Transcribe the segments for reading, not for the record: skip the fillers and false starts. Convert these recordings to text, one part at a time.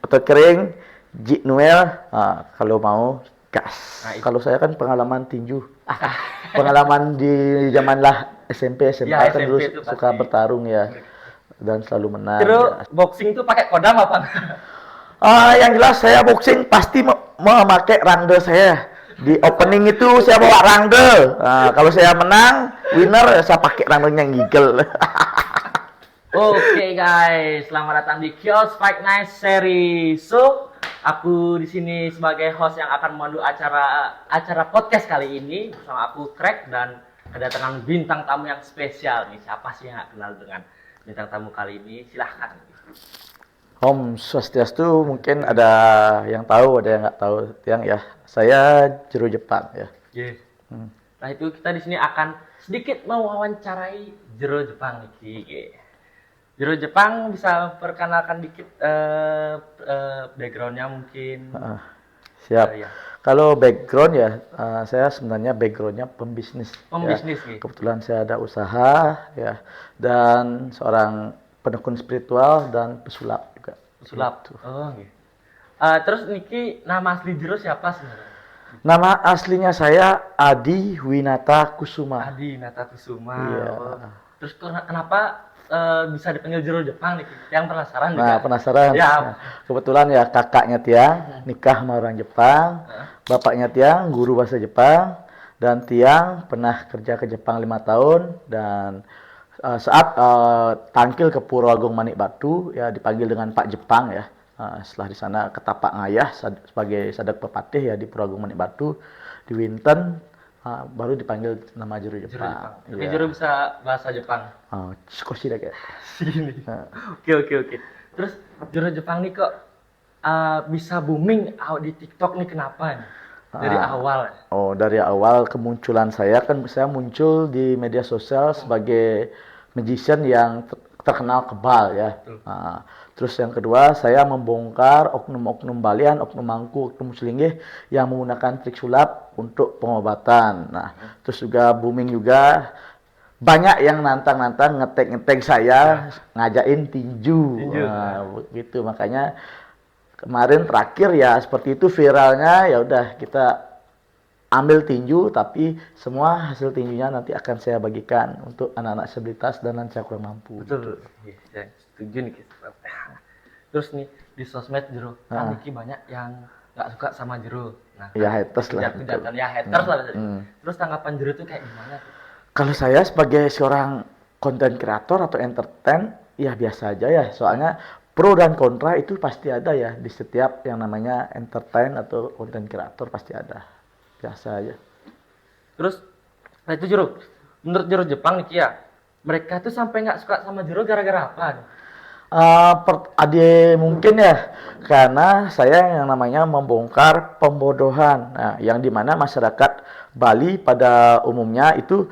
atau kering, Jik Noel, kalau mau gas. Nah, itu. Kalau saya kan pengalaman tinju, pengalaman di zaman lah SMP, SMA Ya, kan dulu SMP itu suka pasti. bertarung ya dan selalu menang. Terus Ya. boxing tuh pakai kodam apa? Yang jelas saya boxing pasti memakai rangde saya. Di opening itu saya bawa rangde. Kalau saya menang, winner saya pakai rangdenya ngigel. Oke guys, selamat datang di Kios Fight Night Series. So, aku di sini sebagai host yang akan memandu acara podcast kali ini bersama aku Craig dan kedatangan bintang tamu yang spesial nih. Siapa sih yang gak kenal dengan bintang tamu kali ini? Silahkan. Om Swastiastu, mungkin ada yang tahu, ada yang nggak tahu. Yang ya, saya juru Jepang ya. Yes. Nah itu kita di sini akan sedikit mewawancarai jero Jepang nih. Jero Jepang bisa perkenalkan dikit backgroundnya mungkin. Siap. Ya. Kalau background ya, saya sebenarnya backgroundnya pembisnis. Pembisnis Ya. nih. Kebetulan saya ada usaha ya, dan seorang pendekun spiritual dan pesulap juga. Pesulap. Gitu. Oh gitu. Terus Niki nama asli jero siapa sebenarnya? Nama aslinya saya Adi Winata Kusuma. Adi Natakusuma. Iya. Oh. Terus kenapa bisa dipanggil jero Jepang nih? Yang penasaran juga. Nah, penasaran? Ya. Nah, kebetulan ya kakaknya Tiang nikah sama orang Jepang, bapaknya Tiang guru bahasa Jepang, dan Tiang pernah kerja ke Jepang 5 tahun dan saat tampil ke Puro Agung Manik Batu ya dipanggil dengan Pak Jepang ya. Setelah di sana ketapak ngayah sebagai sadak pepatih ya di Puro Agung Manik Batu di Winten. Baru dipanggil nama juru Jepang. Tapi jero bisa bahasa Jepang. Skoshi da kayak. Sini. Oke. Terus jero Jepang nih kok bisa booming di TikTok nih kenapa nih? Dari awal. Dari awal kemunculan saya kan saya muncul di media sosial sebagai magician yang terkenal kebal ya. Terus yang kedua saya membongkar oknum-oknum balian, oknum mangku, oknum selinggih yang menggunakan trik sulap untuk pengobatan. Nah, terus juga booming juga banyak yang nantang-nantang ngetek saya ngajain tinju. Gitu makanya kemarin terakhir ya seperti itu viralnya ya udah kita ambil tinju tapi semua hasil tinjunya nanti akan saya bagikan untuk anak-anak disabilitas dan lansia kurang mampu. Betul. Ya, setuju nih. Terus nih di sosmed jero kan Niki banyak yang nggak suka sama jero. Nah, ya haters lah. Kejahatan ya haters lah. Terus tanggapan jero tuh kayak gimana? Kalau saya sebagai seorang konten kreator atau entertain ya biasa aja ya. Soalnya pro dan kontra itu pasti ada ya di setiap yang namanya entertain atau konten kreator pasti ada. Biasa aja. Terus nah itu jero menurut jero Jepang nih ya mereka tuh sampai nggak suka sama jero gara-gara apa nih? Mungkin ya karena saya yang namanya membongkar pembodohan. Nah, yang dimana masyarakat Bali pada umumnya itu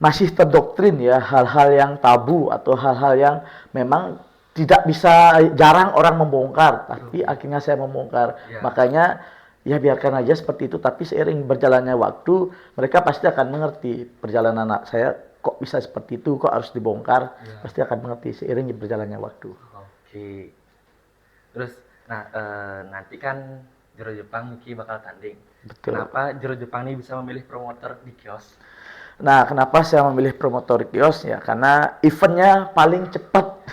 masih terdoktrin ya hal-hal yang tabu atau hal-hal yang memang tidak bisa jarang orang membongkar. Tapi akhirnya saya membongkar. Makanya ya biarkan aja seperti itu. Tapi seiring berjalannya waktu mereka pasti akan mengerti perjalanan anak saya. Kok bisa seperti itu, kok harus dibongkar, pasti akan mengerti seiring berjalannya waktu. Oke. Terus, nanti kan jero Jepang Niki bakal tanding. Betul. Kenapa jero Jepang ini bisa memilih promotor di kios? Nah, kenapa saya memilih promotor di kios ya? Karena eventnya paling cepat.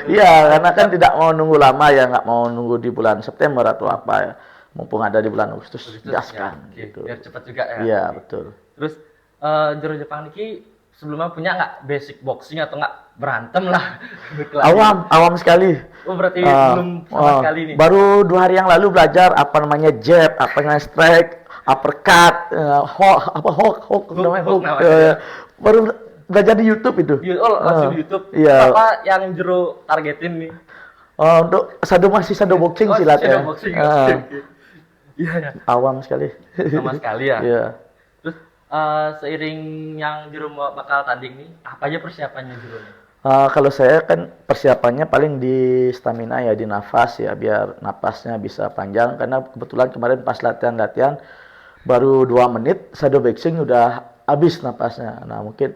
Iya, karena kan tidak mau nunggu lama ya, nggak mau nunggu di bulan September atau apa ya. Mumpung ada di bulan Agustus, gaskan. Ya, gitu. biar cepat juga ya. Iya, betul. Terus jero Jepang Niki sebelumnya punya nggak basic boxing atau nggak berantem lah? Awam sekali. Oh berarti belum sama sekali nih. Baru 2 hari yang lalu belajar apa namanya jab, apa namanya strike, uppercut, hook namanya. Baru belajar di YouTube itu. Langsung di YouTube. Iya. Apa yang jero targetin nih? Untuk sado boxing silat ya. Iya. Awam sekali. Sama sekali ya. Iya. Seiring yang jero bakal tanding nih, apa aja persiapannya jero nih? Kalau saya kan persiapannya paling di stamina ya, di nafas ya, biar napasnya bisa panjang. Karena kebetulan kemarin pas latihan baru 2 menit, shadow boxing udah habis napasnya. Nah mungkin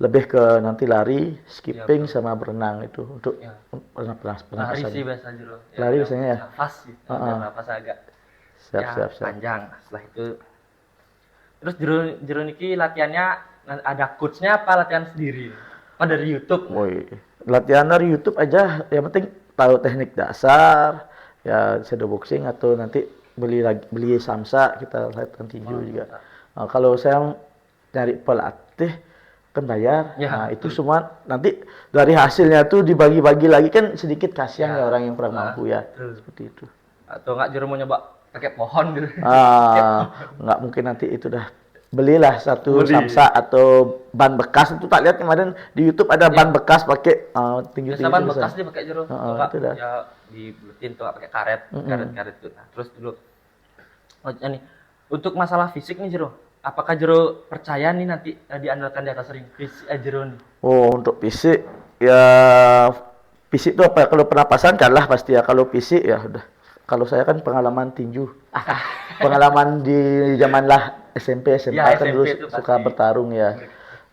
lebih ke nanti lari, skipping betul. sama berenang itu untuk Ya. pernapasan. Lari sih biasa Jero. Lari biasanya ya? Nafas gitu. Heeh. Nafas agak Siap, ya siap, siap. panjang. Setelah itu terus Jero niki latihannya ada coachnya apa latihan sendiri? Oh dari YouTube. Woi, latihan dari YouTube aja, yang penting tahu teknik dasar, ya shadow boxing atau nanti beli samsa kita latihan tinju juga. Nah, kalau saya nyari pelatih kan bayar, Ya, nah itu semua nanti dari hasilnya tuh dibagi-bagi lagi kan sedikit kasihan ya, orang yang kurang mampu ya, betul. seperti itu. Atau enggak Jero mau nyoba pakai pohon gitu. Nggak mungkin nanti itu dah. Belilah satu Beli. samsa atau ban bekas itu, tak lihat kemarin di YouTube ada ban bekas pakai tinju-tinju Biasa ban itu bekas bisa. dia pakai Jero. Heeh, Enggak itu dah. ya dibuletin tuh pakai karet, karet gitu. Nah, terus dulu ini untuk masalah fisik nih Jero. Apakah Jero percaya nih nanti diandalkan di atas ring fisik Jero nih? Oh, untuk fisik ya, fisik itu apa? Kalau pernapasan kalah pasti ya. Kalau fisik ya udah. Kalau saya kan pengalaman tinju. Pengalaman di zaman lah SMP, SMA Ya, kan SMP dulu itu suka pasti. bertarung ya.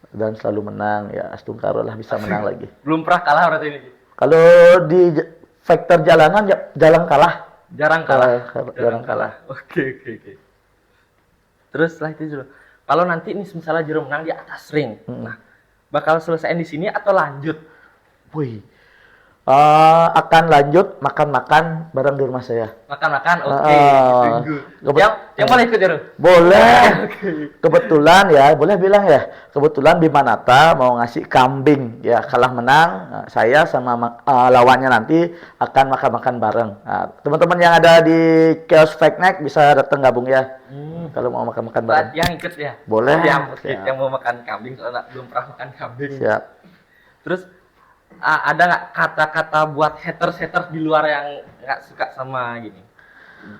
Dan selalu menang ya. Astungkaro lah bisa menang lagi. Belum pernah kalah berarti ini. Kalau di faktor jalanan ya jarang kalah. Jarang kalah. Jarang kalah. Oke. Terus setelah itu Jero, kalau nanti nih misalnya Jero menang di atas ring, nah bakal selesai di sini atau lanjut? Wih. Akan lanjut makan-makan bareng di rumah saya. Makan-makan, oke. Tunggu. Yang boleh ikut Jero? Boleh. Kebetulan ya, boleh bilang ya. Kebetulan Bimanata mau ngasih kambing ya, kalah menang. Saya sama lawannya nanti akan makan-makan bareng. Nah, teman-teman yang ada di Chaos Fight Night bisa datang gabung ya. Kalau mau makan-makan bareng. Yang ikut ya? Boleh. Yang mau makan kambing soalnya belum pernah makan kambing. Siap. Terus ada nggak kata-kata buat haters di luar yang nggak suka sama gini?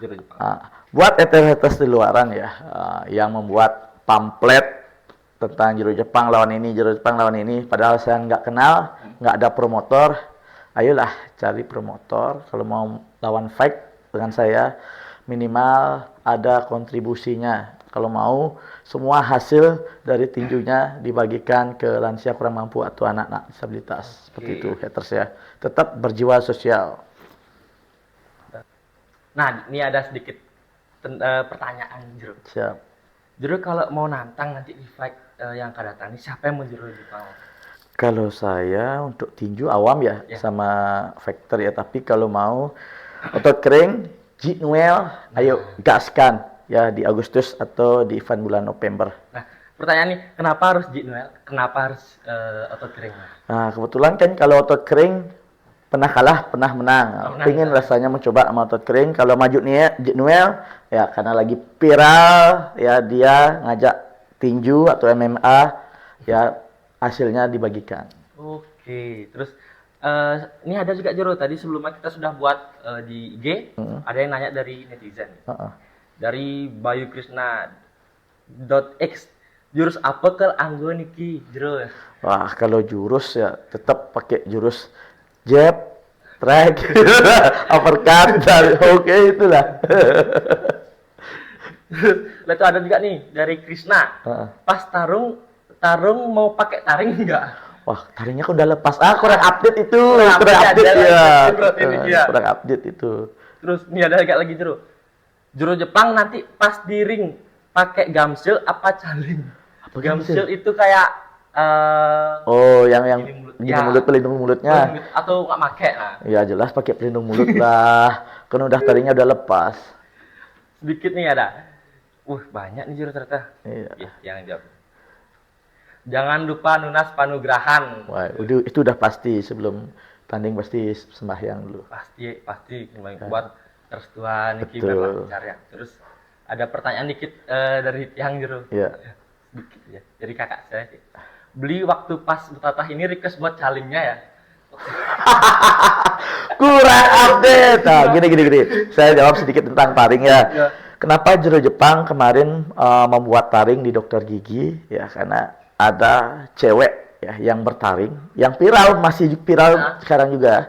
Jero Jepang. Buat haters di luaran ya, yang membuat pamflet tentang Jero Jepang lawan ini, Jero Jepang lawan ini, padahal saya nggak kenal, nggak ada promotor. Ayolah cari promotor. Kalau mau lawan fight dengan saya, minimal ada kontribusinya. Kalau mau semua hasil dari tinjunya dibagikan ke lansia kurang mampu atau anak-anak disabilitas. Seperti itu haters ya. Tetap berjiwa sosial. Nah, ini ada sedikit pertanyaan Jero. Siap. Jero kalau mau nantang nanti di fight yang akan datang ini siapa yang mau Jero Jepang? Kalau saya untuk tinju awam ya, sama factor ya. Tapi kalau mau otot kering, Jit Noel, ayo gaskan ya di Agustus atau di event bulan November. Nah, pertanyaan nih, kenapa harus Jit Noel? Kenapa harus otot kering? Nah, kebetulan kan kalau otot kering pernah kalah, pernah menang. Pengen rasanya mencoba sama otot kering. Kalau maju nih Jit Noel, ya karena lagi viral ya dia ngajak tinju atau MMA, ya hasilnya dibagikan. Oke, terus ini ada juga Jero, tadi sebelumnya kita sudah buat di IG, ada yang nanya dari netizen. Dari Bayu Krishna .x, jurus apa ke anggo niki Jero? Wah, kalau jurus ya tetap pakai jurus jab, strike, uppercut, dan oke itulah. Lalu itu ada juga nih dari Krishna. Pas tarung mau pakai taring enggak? Wah, taringnya kok udah lepas. Kurang update itu. Kurang update itu. Terus ini ada lagi Jero. Jero Jepang nanti pas di ring pakai gamsil apa caling? Gamsil itu kayak yang pelindung mulutnya. Atau nggak pakai? Nah. Ya jelas pakai pelindung mulut lah. Kan udah taringnya udah lepas. Sedikit nih ada. Banyak nih Jero ternyata. Iya. Yang jawab. Jangan lupa nunas panugrahan. Wah, itu udah pasti sebelum tanding pasti sembahyang dulu. Pasti buat restuan niki berlancar ya. Terus ada pertanyaan dikit dari yang Jero. Iya. Dikit ya. Dari kakak saya. Beli waktu pas Tatah ini request buat calingnya ya. Kurang update. Nah, gini. Saya jawab sedikit tentang taring ya. Kenapa Jero Jepang kemarin membuat taring di dokter gigi? Ya karena ada cewek ya yang bertaring, yang masih viral sekarang juga.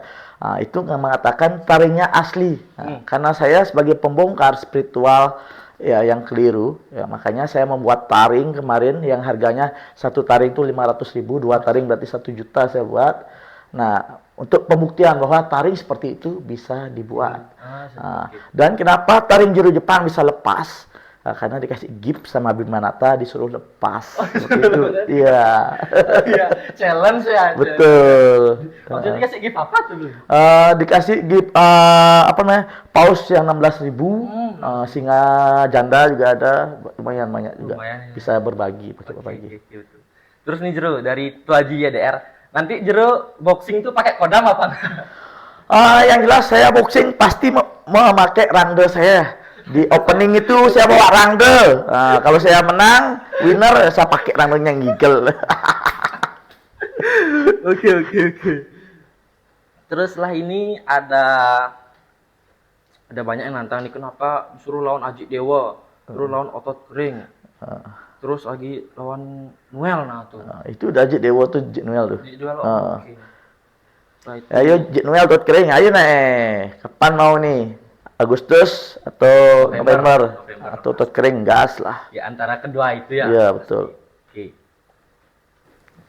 Itu mengatakan taringnya asli. Karena saya sebagai pembongkar spiritual ya yang keliru. Ya, makanya saya membuat taring kemarin yang harganya satu taring itu 500.000, dua taring berarti 1 juta saya buat. Nah, untuk pembuktian bahwa taring seperti itu bisa dibuat. Nah, dan kenapa taring jeru Jepang bisa lepas? Nah, karena dikasih gips sama Bima Nata disuruh lepas. Seperti itu. Iya. Iya, challenge ya. Betul. Waktu itu dikasih gift apa tuh? Dikasih gift apa namanya? Paus yang 16.000, singa janda juga ada, lumayan banyak juga. Lumayan, ya. Bisa berbagi, pakai berbagi. Oke. Terus nih Jero, dari Tuaji ya DR. Nanti Jero boxing tuh pakai kodam apa enggak? Yang jelas saya boxing pasti memakai rangde saya. Di opening itu saya bawa rangde. Kalau saya menang, winner saya pakai rangdenya yang gigel. Oke. Terus setelah ini ada banyak yang nantang nih, kenapa disuruh lawan Aji Dewa, terus lawan Otot Kering, terus lagi lawan Noel tuh. Itu udah Jit Dewa tuh Jit Noel tuh. Jit Noel, oke. Ayo Jit Noel Tot Kering, ayo nih. Kapan mau nih? Agustus atau November. Atau Tot Kering, gas lah. Ya antara kedua itu ya. Iya, betul. Oke.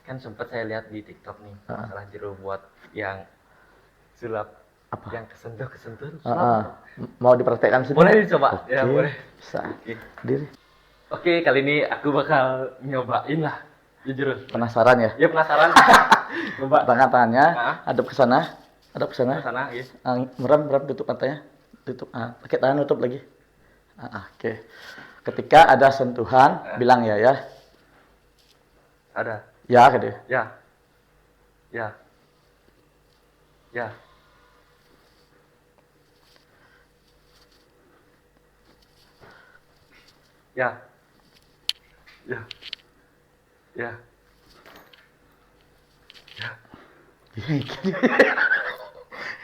Kan sempat saya lihat di TikTok nih, masalah Jero buat yang sulap apa? Yang kesentuh Mau dipraktekkan sini? Boleh dicoba. Oke, Ya, boleh. Bisa. Oke. Diri. Oke, kali ini aku bakal nyobain lah. Jujur. Penasaran ya? Ya penasaran. Coba Tangan-tangannya hadap ke sana. Hadap ke sana. ke sana, ya. Merem tutup matanya. Tutup. Pakai tangan tutup lagi. Oke. Ketika ada sentuhan, bilang ya. Ada. Ya, gitu. Ya.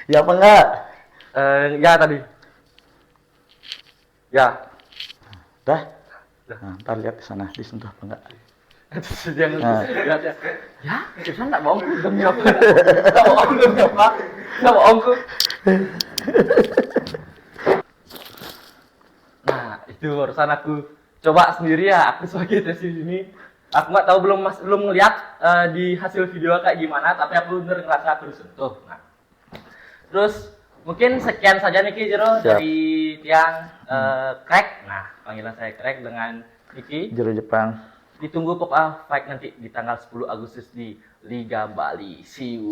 Ya apa enggak? Ya tadi. Ya. Dah. Ntar lihat di sana disentuh apa enggak. Jangan lihat ya. Ya, kita enggak bohong demi apa? Enggak bohong demi apa? Enggak bohong. Nah, itu urusan aku coba sendiri ya. Aku sebagai tes di sini. Aku nggak tahu belum ngeliat di hasil video kayak gimana, tapi aku bener ngerasa aku disentuh. Nah, terus mungkin sekian saja Niki Jero dari Tiang Crack. Nah, panggilan saya Crack dengan Niki. Jero Jepang. Ditunggu pop fight nanti di tanggal 10 Agustus di Liga Bali. See you.